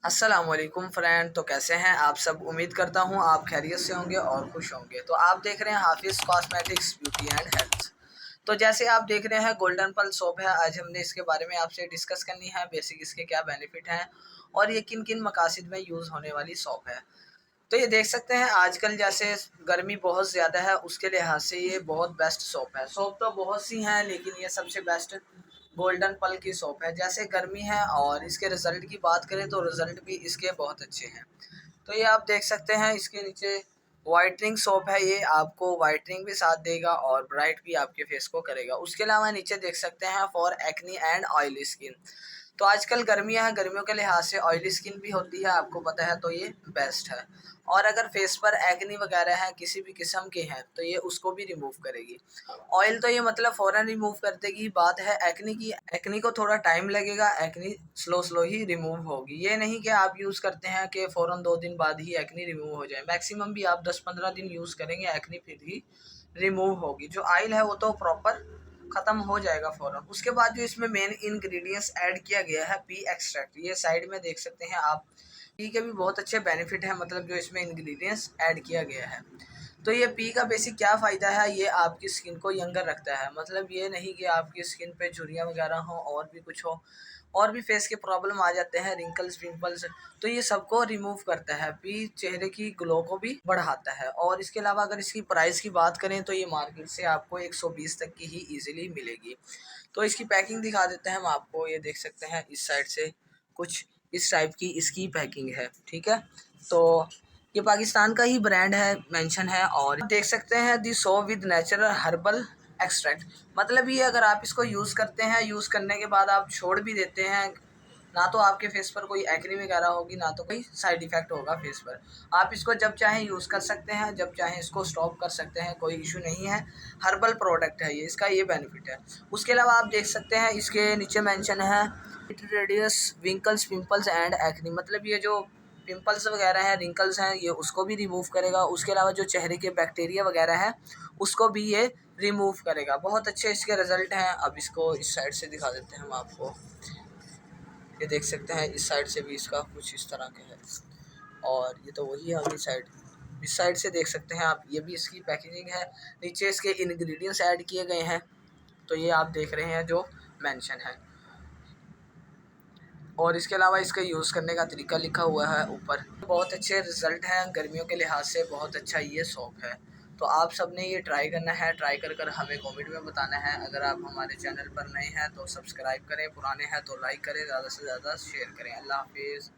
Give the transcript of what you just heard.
अस्सलामुअलैकुम फ्रेंड। तो कैसे हैं आप सब? उम्मीद करता हूं आप खैरियत से होंगे और खुश होंगे। तो आप देख रहे हैं हाफिज़ कॉस्मेटिक्स ब्यूटी एंड हेल्थ। तो जैसे आप देख रहे हैं गोल्डन पल सोप है। आज हमने इसके बारे में आपसे डिस्कस करनी है, बेसिक इसके क्या बेनिफिट हैं और ये किन किन मकासद में यूज़ होने वाली सोप है। तो ये देख सकते हैं आजकल जैसे गर्मी बहुत ज़्यादा है, उसके लिहाज से ये बहुत बेस्ट सोप है। सोप तो बहुत सी हैं लेकिन ये सबसे बेस्ट गोल्डन पल की सोप है। जैसे गर्मी है और इसके रिज़ल्ट की बात करें तो रिज़ल्ट भी इसके बहुत अच्छे हैं। तो ये आप देख सकते हैं इसके नीचे वाइटनिंग सोप है। ये आपको वाइटनिंग भी साथ देगा और ब्राइट भी आपके फेस को करेगा। उसके अलावा नीचे देख सकते हैं for acne and oily skin. तो आजकल गर्मियां हैं, गर्मियों के लिहाज से ऑयली स्किन भी होती है, आपको पता है, तो ये बेस्ट है। और अगर फेस पर एक्नी वगैरह है किसी भी किस्म के हैं तो ये उसको भी रिमूव करेगी। ऑयल तो ये मतलब फ़ौरन रिमूव कर देगी। बात है एक्नी की, एक्नी को थोड़ा टाइम लगेगा, एक्नी स्लो स्लो ही रिमूव होगी। ये नहीं कि आप यूज़ करते हैं कि फ़ौरन 2 दिन बाद ही एक्नी रिमूव हो जाए। मैक्सिमम भी आप 10-15 दिन यूज़ करेंगे, एक्नी फिर ही रिमूव होगी। जो ऑयल है वो तो प्रॉपर ख़त्म हो जाएगा फ़ौरन। उसके बाद जो इसमें मेन इंग्रेडिएंट्स ऐड किया गया है पी एक्सट्रैक्ट, ये साइड में देख सकते हैं आप। पी के भी बहुत अच्छे बेनिफिट हैं, मतलब जो इसमें इंग्रेडिएंट्स ऐड किया गया है। तो ये पी का बेसिक क्या फ़ायदा है, ये आपकी स्किन को यंगर रखता है। मतलब ये नहीं कि आपकी स्किन पे झुर्रियाँ वगैरह हों और भी कुछ हो, और भी फेस के प्रॉब्लम आ जाते हैं, रिंकल्स पिंपल्स, तो ये सबको रिमूव करता है। पी चेहरे की ग्लो को भी बढ़ाता है। और इसके अलावा अगर इसकी प्राइस की बात करें तो ये मार्केट से आपको 120 तक की ही ईजिली मिलेगी। तो इसकी पैकिंग दिखा देते हैं हम आपको। ये देख सकते हैं इस साइड से कुछ इस टाइप की इसकी पैकिंग है, ठीक है। तो ये पाकिस्तान का ही ब्रांड है, मेंशन है। और देख सकते हैं the soap with natural herbal extract. मतलब ये अगर आप इसको यूज़ करते हैं, यूज़ करने के बाद आप छोड़ भी देते हैं, ना तो आपके फेस पर कोई एक्ने वगैरह होगी, ना तो कोई साइड इफ़ेक्ट होगा फेस पर। आप इसको जब चाहें यूज़ कर सकते हैं, जब चाहें इसको स्टॉप कर सकते हैं, कोई इशू नहीं है। हर्बल प्रोडक्ट है ये, इसका ये बेनिफिट है। उसके अलावा आप देख सकते हैं इसके नीचे मेंशन है it radius wrinkles pimples and acne. मतलब ये जो पिंपल्स वगैरह हैं, रिंकल्स हैं, ये उसको भी रिमूव करेगा। उसके अलावा जो चेहरे के बैक्टीरिया वगैरह हैं उसको भी ये रिमूव करेगा। बहुत अच्छे इसके रिज़ल्ट हैं। अब इसको इस साइड से दिखा देते हैं हम आपको। ये देख सकते हैं इस साइड से भी इसका कुछ इस तरह के है। और ये तो वही है अगली साइड। इस साइड से देख सकते हैं आप, ये भी इसकी पैकेजिंग है। नीचे इसके इंग्रेडिएंट्स ऐड किए गए हैं, तो ये आप देख रहे हैं जो मेंशन है। और इसके अलावा इसका यूज़ करने का तरीका लिखा हुआ है ऊपर। बहुत अच्छे रिज़ल्ट हैं, गर्मियों के लिहाज से बहुत अच्छा ये सोप है। तो आप सब ने ये ट्राई करना है। ट्राई कर कर हमें कमेंट में बताना है। अगर आप हमारे चैनल पर नए हैं तो सब्सक्राइब करें, पुराने हैं तो लाइक करें, ज़्यादा से ज़्यादा शेयर करें। अल्लाह हाफिज़।